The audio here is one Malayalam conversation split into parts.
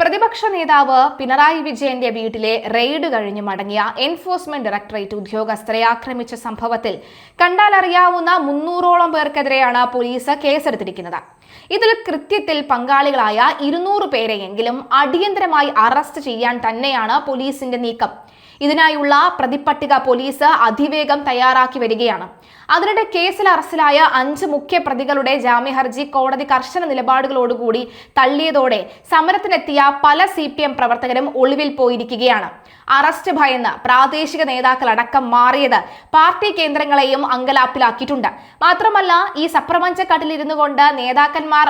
പ്രതിപക്ഷ നേതാവ് പിണറായി വിജയന്റെ വീട്ടിലെ റെയ്ഡ് കഴിഞ്ഞ് മടങ്ങിയ എൻഫോഴ്സ്മെന്റ് ഡയറക്ടറേറ്റ് ഉദ്യോഗസ്ഥരെ ആക്രമിച്ച സംഭവത്തിൽ കണ്ടാലറിയാവുന്ന 300ഓളം പേർക്കെതിരെയാണ് പോലീസ് കേസെടുത്തിരിക്കുന്നത്. ഇതിൽ കൃത്യത്തിൽ പങ്കാളികളായ 200 പേരെയെങ്കിലും അടിയന്തരമായി അറസ്റ്റ് ചെയ്യാൻ തന്നെയാണ് പോലീസിന്റെ നീക്കം. ഇതിനായുള്ള പ്രതിപട്ടിക പോലീസ് അതിവേഗം തയ്യാറാക്കി വരികയാണ്. അതിനിടെ കേസിൽ അറസ്റ്റിലായ 5 മുഖ്യ പ്രതികളുടെ ജാമ്യ ഹർജി കോടതി കർശന നിലപാടുകളോടുകൂടി തള്ളിയതോടെ സമരത്തിനെത്തിയ പല CPM പ്രവർത്തകരും ഒളിവിൽ പോയിരിക്കുകയാണ്. അറസ്റ്റ് ഭയന്ന് പ്രാദേശിക നേതാക്കളടക്കം മാറിയത് പാർട്ടി കേന്ദ്രങ്ങളെയും അങ്കലാപ്പിലാക്കിയിട്ടുണ്ട്. മാത്രമല്ല, ഈ സപ്രപഞ്ചക്കാട്ടിലിരുന്നു കൊണ്ട് നേതാക്കന്മാർ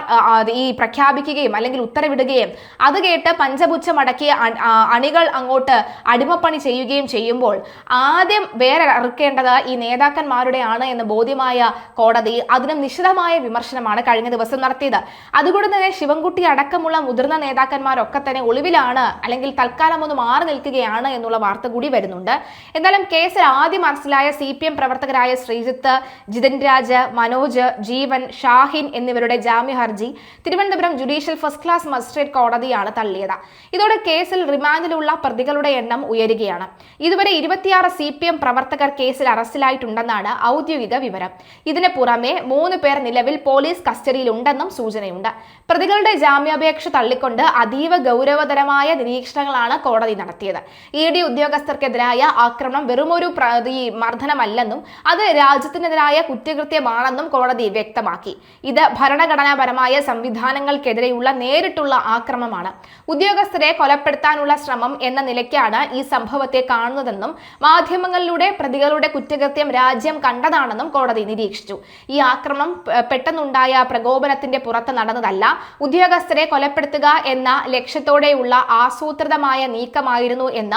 ഈ പ്രഖ്യാപിക്കുകയും അല്ലെങ്കിൽ ഉത്തരവിടുകയും അത് കേട്ട് പഞ്ചപുച്ഛമടക്കിയ അണികൾ അങ്ങോട്ട് അടിമപ്പണി ചെയ്യുകയും ചെയ്യുമ്പോൾ ആദ്യം വേറെ ഇറക്കേണ്ടത് ഈ നേതാക്കന്മാരുടെ ആണ് എന്ന് ബോധ്യമായ കോടതി അതിനും നിശിതമായ വിമർശനമാണ് കഴിഞ്ഞ ദിവസം നടത്തിയത്. അതുകൊണ്ട് തന്നെ ശിവൻകുട്ടി അടക്കമുള്ള മുതിർന്ന നേതാക്കന്മാരൊക്കെ തന്നെ ഒളിവിലാണ് അല്ലെങ്കിൽ തൽക്കാലം ഒന്ന് മാറി നിൽക്കുകയാണ് എന്നുള്ള വാർത്ത കൂടി വരുന്നുണ്ട്. എന്തായാലും കേസിൽ ആദ്യം അറസ്റ്റിലായ CPM പ്രവർത്തകരായ ശ്രീജിത്ത്, ജിതിൻ രാജ്, മനോജ്, ജീവൻ, ഷാഹിൻ എന്നിവരുടെ ജാമ്യ ഹർജി Thiruvananthapuram judicial first class magistrate കോടതിയാണ് തള്ളിയത്. ഇതോടെ കേസിൽ റിമാൻഡിലുള്ള പ്രതികളുടെ എണ്ണം ഉയരുകയാണ്. ഇതുവരെ 26 CPM പ്രവർത്തകർ കേസിൽ അറസ്റ്റിലായിട്ടുണ്ടെന്നാണ് ഔദ്യോഗിക വിവരം. ഇതിന് പുറമെ 3 പേർ നിലവിൽ പോലീസ് കസ്റ്റഡിയിലുണ്ടെന്നും സൂചനയുണ്ട്. പ്രതികളുടെ ജാമ്യാപേക്ഷ തള്ളിക്കൊണ്ട് അതീവ ഗൗരവതരമായ നിരീക്ഷണങ്ങളാണ് കോടതി നടത്തിയത്. ED ഉദ്യോഗസ്ഥർക്കെതിരായ ആക്രമണം വെറുമൊരു മർദ്ദനമല്ലെന്നും അത് രാജ്യത്തിനെതിരായ കുറ്റകൃത്യമാണെന്നും കോടതി വ്യക്തമാക്കി. ഇത് ഭരണഘടനാപരമായ സംവിധാനങ്ങൾക്കെതിരെയുള്ള നേരിട്ടുള്ള ആക്രമണമാണ്. ഉദ്യോഗസ്ഥരെ കൊലപ്പെടുത്താനുള്ള ശ്രമം എന്ന നിലയ്ക്കാണ് ഈ സംഭവത്തെ കാണുന്നതെന്നും മാധ്യമങ്ങളിലൂടെ പ്രതികളുടെ കുറ്റകൃത്യം രാജ്യം കണ്ടതാണെന്നും കോടതി നിരീക്ഷിച്ചു. ഈ ആക്രമണം പെട്ടെന്നുണ്ടായ പ്രകോപനത്തിന്റെ പുറത്ത് നടന്നതല്ല, ഉദ്യോഗസ്ഥരെ കൊലപ്പെടുത്തുക എന്ന ലക്ഷ്യത്തോടെയുള്ള ആസൂത്രിതമായ നീക്കമായിരുന്നു എന്ന്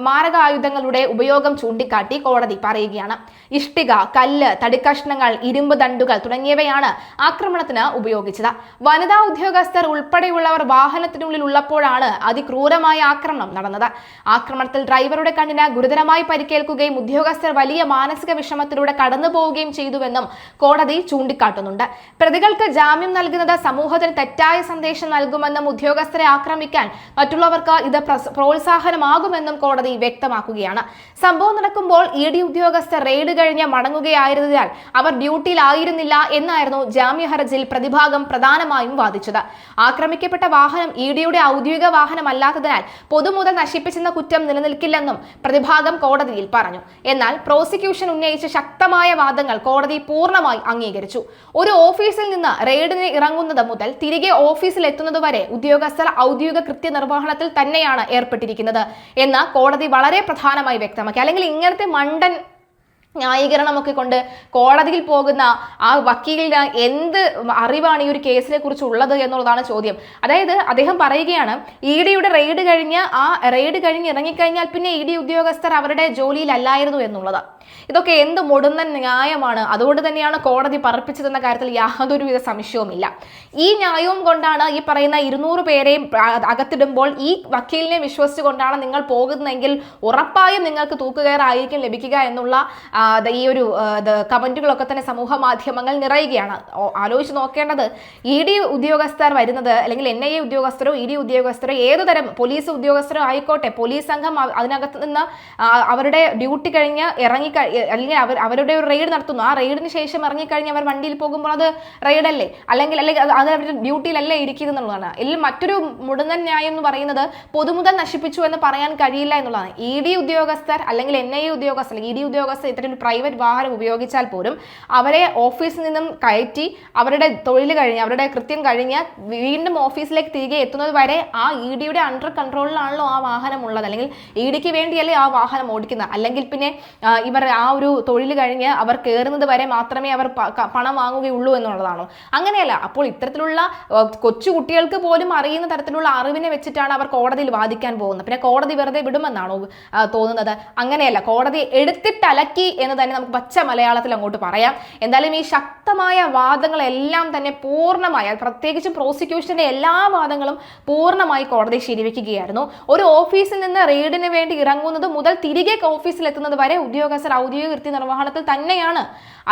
മാരകായുധങ്ങളുടെ ഉപയോഗം ചൂണ്ടിക്കാട്ടി കോടതി പറയുകയാണ്. ഇഷ്ടിക, കല്ല്, തടിക്കഷ്ണങ്ങൾ, ഇരുമ്പ് ദണ്ഡുകൾ തുടങ്ങിയവയാണ് ആക്രമണത്തിന് ഉപയോഗിച്ചത്. വനിതാ ഉദ്യോഗസ്ഥർ ഉൾപ്പെടെയുള്ളവർ വാഹനത്തിനുള്ളിൽ ഉള്ളപ്പോഴാണ് അതിക്രൂരമായ ആക്രമണം നടന്നത്. ആക്രമണത്തിൽ ഡ്രൈവറുടെ കണ്ണിന് ഗുരുതരമായി പരിക്കേൽക്കുകയും ഉദ്യോഗസ്ഥർ വലിയ മാനസിക വിഷമത്തിലൂടെ കടന്നു പോവുകയും ചെയ്തുവെന്നും കോടതി ചൂണ്ടിക്കാട്ടുന്നുണ്ട്. പ്രതികൾക്ക് ജാമ്യം നൽകുന്നത് സമൂഹത്തിന് തെറ്റായ സന്ദേശം നൽകുമെന്നും ഉദ്യോഗസ്ഥരെ ആക്രമിക്കാൻ മറ്റുള്ളവർക്ക് ഇത് പ്രോത്സാഹനമാകുമെന്നും കോടതി വ്യക്തമാക്കുകയാണ്. സംഭവം നടക്കുമ്പോൾ ED ഉദ്യോഗസ്ഥർ റെയ്ഡ് കഴിഞ്ഞ് മടങ്ങുകയായിരുന്നതിനാൽ അവർ ഡ്യൂട്ടിയിലായിരുന്നില്ല എന്നായിരുന്നു ജാമ്യ ഹർജിയിൽ പ്രതിഭാഗം പ്രധാനമായും വാദിച്ചത്. ആക്രമിക്കപ്പെട്ട വാഹനം EDയുടെ ഔദ്യോഗിക വാഹനമല്ലാത്തതിനാൽ പൊതുമുതൽ നശിപ്പിച്ചെന്ന കുറ്റം നിലനിൽക്കില്ലെന്നും പ്രതിഭാഗം കോടതിയിൽ പറഞ്ഞു. എന്നാൽ പ്രോസിക്യൂഷൻ ഉന്നയിച്ച ശക്തമായ വാദങ്ങൾ കോടതി പൂർണ്ണമായി അംഗീകരിച്ചു. ഒരു ഓഫീസിൽ നിന്ന് റെയ്ഡിന് ഇറങ്ങുന്നത് മുതൽ തിരികെ ഓഫീസിൽ എത്തുന്നതുവരെ ഉദ്യോഗസ്ഥർ ഔദ്യോഗിക കൃത്യനിർവഹണത്തിൽ തന്നെയാണ് ഏർപ്പെട്ടിരിക്കുന്നത് എന്ന് കോടതി വളരെ പ്രധാനമായി വ്യക്തമാക്കി. അല്ലെങ്കിൽ ഇങ്ങനത്തെ മണ്ടൻ ന്യായീകരണമൊക്കെ കൊണ്ട് കോടതിയിൽ പോകുന്ന ആ വക്കീലിന് എന്ത് അറിവാണ് ഈ ഒരു കേസിനെ കുറിച്ച് ഉള്ളത് എന്നുള്ളതാണ് ചോദ്യം. അതായത് അദ്ദേഹം പറയുകയാണ്, EDയുടെ റെയ്ഡ് കഴിഞ്ഞ് ഇറങ്ങിക്കഴിഞ്ഞാൽ പിന്നെ ED ഉദ്യോഗസ്ഥർ അവരുടെ ജോലിയിലല്ലായിരുന്നു എന്നുള്ളത്. ഇതൊക്കെ എന്ത് മുടുന്ന ന്യായമാണ്. അതുകൊണ്ട് തന്നെയാണ് കോടതി പറപ്പിച്ചതെന്ന കാര്യത്തിൽ യാതൊരുവിധ സംശയവുമില്ല. ഈ ന്യായവും കൊണ്ടാണ് ഈ പറയുന്ന 200 പേരെയും അകത്തിടുമ്പോൾ ഈ വക്കീലിനെ വിശ്വസിച്ചുകൊണ്ടാണ് നിങ്ങൾ പോകുന്നതെങ്കിൽ ഉറപ്പായും നിങ്ങൾക്ക് തൂക്കുകയറായിരിക്കും ലഭിക്കുക എന്നുള്ള ഈ ഒരു കമന്റുകളൊക്കെ തന്നെ സമൂഹ മാധ്യമങ്ങൾ നിറയുകയാണ്. ആലോചിച്ച് നോക്കേണ്ടത്, ED ഉദ്യോഗസ്ഥർ വരുന്നത് അല്ലെങ്കിൽ NIA ഉദ്യോഗസ്ഥരോ ED ഉദ്യോഗസ്ഥരോ ഏതുതരം പോലീസ് ഉദ്യോഗസ്ഥരോ ആയിക്കോട്ടെ, പോലീസ് സംഘം അതിനകത്ത് നിന്ന് അവരുടെ ഡ്യൂട്ടി കഴിഞ്ഞ് അല്ലെങ്കിൽ അവരുടെ ഒരു റെയ്ഡ് നടത്തുന്നു. ആ റെയ്ഡിന് ശേഷം ഇറങ്ങിക്കഴിഞ്ഞ് അവർ വണ്ടിയിൽ പോകുമ്പോൾ അത് റെയ്ഡല്ലേ, അല്ലെങ്കിൽ അത് അവരുടെ ഡ്യൂട്ടിയിലല്ലേ ഇരിക്കുന്നത് എന്നുള്ളതാണ്. ഇതിൽ മറ്റൊരു മുടങ്ങൻ ന്യായം എന്ന് പറയുന്നത് പൊതുമുതൽ നശിപ്പിച്ചു എന്ന് പറയാൻ കഴിയില്ല എന്നുള്ളതാണ്. ED ഉദ്യോഗസ്ഥർ അല്ലെങ്കിൽ NIA ഉദ്യോഗസ്ഥർ ED ഉദ്യോഗസ്ഥർ ഇത്തരം പ്രൈവറ്റ് വാഹനം ഉപയോഗിച്ചാൽ പോലും അവരെ ഓഫീസിൽ നിന്നും കയറ്റി അവരുടെ തൊഴിൽ കഴിഞ്ഞ് അവരുടെ കൃത്യം കഴിഞ്ഞ് വീണ്ടും ഓഫീസിലേക്ക് തിരികെ എത്തുന്നത് വരെ ആ EDയുടെ അണ്ടർ കൺട്രോളിലാണല്ലോ ആ വാഹനം ഉള്ളത്. അല്ലെങ്കിൽ EDക്ക് വേണ്ടിയല്ലേ ആ വാഹനം ഓടിക്കുന്നത്. അല്ലെങ്കിൽ പിന്നെ ഇവർ ആ ഒരു തൊഴിൽ കഴിഞ്ഞ് അവർ കയറുന്നത് വരെ മാത്രമേ അവർ പണം വാങ്ങുകയുള്ളൂ എന്നുള്ളതാണോ? അങ്ങനെയല്ല. അപ്പോൾ ഇത്തരത്തിലുള്ള കൊച്ചു കുട്ടികൾക്ക് പോലും അറിയുന്ന തരത്തിലുള്ള അറിവിനെ വെച്ചിട്ടാണ് അവർ കോടതിയിൽ വാദിക്കാൻ പോകുന്നത്. പിന്നെ കോടതി വെറുതെ വിടുമെന്നാണോ തോന്നുന്നത്? അങ്ങനെയല്ല. കോടതി എടുത്തിട്ടലക്കി എന്ന് തന്നെ നമുക്ക് പച്ച മലയാളത്തിൽ അങ്ങോട്ട് പറയാം. എന്തായാലും ഈ ശക്തമായ വാദങ്ങളെല്ലാം തന്നെ പൂർണ്ണമായി, പ്രത്യേകിച്ച് പ്രോസിക്യൂഷന്റെ എല്ലാ വാദങ്ങളും പൂർണ്ണമായി കോടതി ശരിവെക്കുകയായിരുന്നു. ഒരു ഓഫീസിൽ നിന്ന് റെയ്ഡിന് വേണ്ടി ഇറങ്ങുന്നത് മുതൽ തിരികെ ഓഫീസിൽ എത്തുന്നത് വരെ ഉദ്യോഗസ്ഥർ ഔദ്യോഗിക കൃത്യനിർവഹണത്തിൽ തന്നെയാണ്.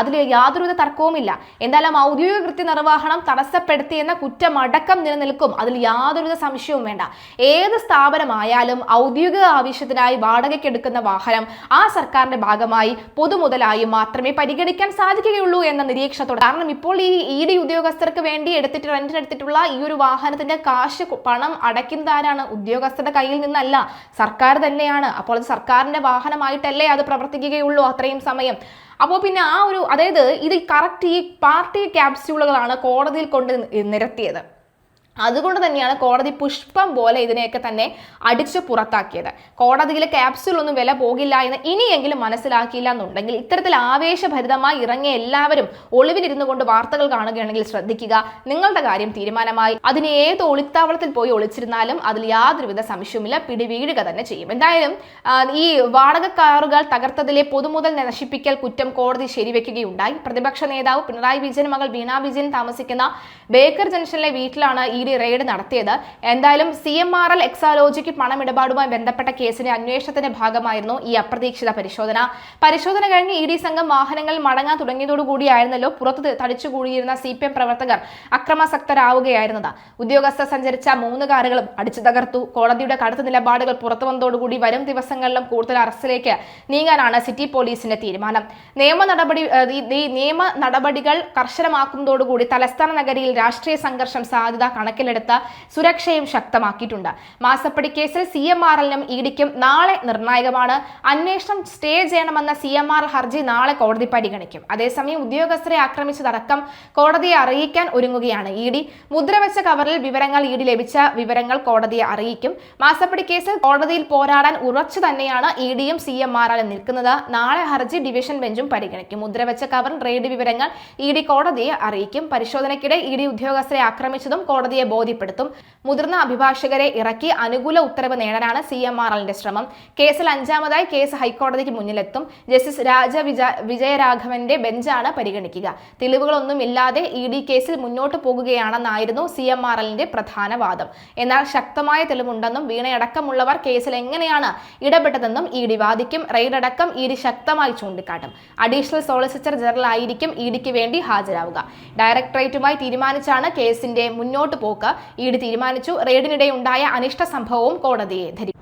അതിൽ യാതൊരുവിധ തർക്കവുമില്ല. എന്തായാലും ഔദ്യോഗിക കൃത്യനിർവഹണം തടസ്സപ്പെടുത്തിയെന്ന കുറ്റമടക്കം നിലനിൽക്കും. അതിൽ യാതൊരുവിധ സംശയവും വേണ്ട. ഏത് സ്ഥാപനമായാലും ഔദ്യോഗിക ആവശ്യത്തിനായി വാടകയ്ക്കെടുക്കുന്ന വാഹനം ആ സർക്കാരിന്റെ ഭാഗമായി പൊതുമുതലായി മാത്രമേ പരിഗണിക്കാൻ സാധിക്കുകയുള്ളൂ എന്ന നിരീക്ഷണത്തോടെ. കാരണം ഇപ്പോൾ ഈ ED ഉദ്യോഗസ്ഥർക്ക് വേണ്ടി റെന്റിനെടുത്തിട്ടുള്ള ഈ ഒരു വാഹനത്തിന്റെ പണം അടയ്ക്കുന്നത് ആരാണ്? ഉദ്യോഗസ്ഥരുടെ കയ്യിൽ നിന്നല്ല, സർക്കാർ തന്നെയാണ്. അപ്പോൾ അത് സർക്കാരിന്റെ വാഹനമായിട്ടല്ലേ അത് പ്രവർത്തിക്കുകയുള്ളൂ അത്രയും സമയം. അപ്പോൾ പിന്നെ അതായത് ഇത് കറക്റ്റ് ഈ പാർട്ടി ക്യാപ്സ്യൂളുകളാണ് കോടതിയിൽ കൊണ്ട് നിരത്തിയത്. അതുകൊണ്ട് തന്നെയാണ് കോടതി പുഷ്പം പോലെ ഇതിനെയൊക്കെ തന്നെ അടിച്ചു പുറത്താക്കിയത്. കോടതിയിൽ ക്യാപ്സ്യൂൾ ഒന്നും വില പോകില്ല എന്ന് ഇനിയെങ്കിലും മനസ്സിലാക്കിയില്ല എന്നുണ്ടെങ്കിൽ ഇത്തരത്തിൽ ആവേശഭരിതമായി ഇറങ്ങിയ എല്ലാവരും ഒളിവിലിരുന്നു കൊണ്ട് വാർത്തകൾ കാണുകയാണെങ്കിൽ ശ്രദ്ധിക്കുക, നിങ്ങളുടെ കാര്യം തീരുമാനമായി. അതിന് ഏത് ഒളിത്താവളത്തിൽ പോയി ഒളിച്ചിരുന്നാലും അതിൽ യാതൊരുവിധ സംശയവുമില്ല, പിടിവീഴുക തന്നെ ചെയ്യും. എന്തായാലും ഈ വാടക കാറുകൾ തകർത്തതിലെ പൊതുമുതൽ നശിപ്പിക്കൽ കുറ്റം കോടതി ശരിവെക്കുകയുണ്ടായി. പ്രതിപക്ഷ നേതാവ് പിണറായി വിജയൻ മകൾ വീണ വിജയൻ താമസിക്കുന്ന ബേക്കർ ജംഗ്ഷനിലെ വീട്ടിലാണ് റെയ്ഡ് നടത്തിയത്. എന്തായാലും CMRL എക്സാലോജിക്ക് പണമിടപാടുമായി ബന്ധപ്പെട്ട കേസിന്റെ അന്വേഷണത്തിന്റെ ഭാഗമായിരുന്നു ഈ അപ്രതീക്ഷിത പരിശോധന കഴിഞ്ഞ് ED സംഘം വാഹനങ്ങളിൽ മടങ്ങാൻ തുടങ്ങിയതോടുകൂടിയായിരുന്നല്ലോ പുറത്ത് തടിച്ചുകൂടിയിരുന്ന CPM പ്രവർത്തകർ അക്രമാസക്തരാവുകയായിരുന്നത്. ഉദ്യോഗസ്ഥർ സഞ്ചരിച്ച 3 കാറുകളും അടിച്ചു തകർത്തു. കോടതിയുടെ കടുത്ത നിലപാടുകൾ പുറത്തു വന്നതോടുകൂടി വരും ദിവസങ്ങളിലും കൂടുതൽ അറസ്റ്റിലേക്ക് നീങ്ങാനാണ് സിറ്റി പോലീസിന്റെ തീരുമാനം. നിയമ നടപടികൾ കർശനമാക്കുന്നതോടുകൂടി തലസ്ഥാന നഗരിയിൽ രാഷ്ട്രീയ സംഘർഷം സാധ്യത കണക്കിലെടുത്ത് സുരക്ഷയും ശക്തമാക്കിയിട്ടുണ്ട്. മാസപ്പടി കേസിൽ CMRLനും EDക്കും നാളെ നിർണായകമാണ്. അന്വേഷണം സ്റ്റേ ചെയ്യണമെന്ന CMRL ഹർജി നാളെ കോടതി പരിഗണിക്കും. അതേസമയം ഉദ്യോഗസ്ഥരെ ആക്രമിച്ചതടക്കം കോടതിയെ അറിയിക്കാൻ ഒരുങ്ങുകയാണ് ED. മുദ്രവെച്ച കവറിൽ ED ലഭിച്ച വിവരങ്ങൾ കോടതിയെ അറിയിക്കും. മാസപ്പടി കേസിൽ കോടതിയിൽ പോരാടാൻ ഉറച്ചു തന്നെയാണ് EDയും CMRLും നിൽക്കുന്നത്. നാളെ ഹർജി ഡിവിഷൻ ബെഞ്ചും പരിഗണിക്കും. മുദ്രവെച്ച കവറിൽ റെയ്ഡ് വിവരങ്ങൾ ED കോടതിയെ അറിയിക്കും. പരിശോധനയ്ക്കിടെ ED ഉദ്യോഗസ്ഥരെ ആക്രമിച്ചതും കോടതിയെ ബോധ്യപ്പെടുത്തും. മുതിർന്ന അഭിഭാഷകരെ ഇറക്കി അനുകൂല ഉത്തരവ് നേടാനാണ് CMRLന്റെ ശ്രമം. കേസിൽ 5ാമതായി കേസ് ഹൈക്കോടതിക്ക് മുന്നിലെത്തും. ജസ്റ്റിസ് വിജയരാഘവന്റെ ബെഞ്ചാണ് പരിഗണിക്കുക. തെളിവുകളൊന്നുമില്ലാതെ ED കേസിൽ മുന്നോട്ട് പോകുകയാണെന്നായിരുന്നു CMRLന്റെ പ്രധാന വാദം. എന്നാൽ ശക്തമായ തെളിവുണ്ടെന്നും വീണയടക്കമുള്ളവർ കേസിൽ എങ്ങനെയാണ് ഇടപെട്ടതെന്നും ED വാദിക്കും. റെയ്ഡ് അടക്കം ED ശക്തമായി ചൂണ്ടിക്കാട്ടും. അഡീഷണൽ സോളിസിറ്റർ ജനറൽ ആയിരിക്കും EDക്ക് വേണ്ടി ഹാജരാവുക. ഡയറക്ടറേറ്റുമായി തീരുമാനിച്ചാണ് കേസിന്റെ മുന്നോട്ട് പോക്ക്. ED തീരുമാനിച്ചു. റെയ്ഡിനിടെ ഉണ്ടായ അനിഷ്ട സംഭവവും കോടതിയെ ധരിപ്പിച്ചു.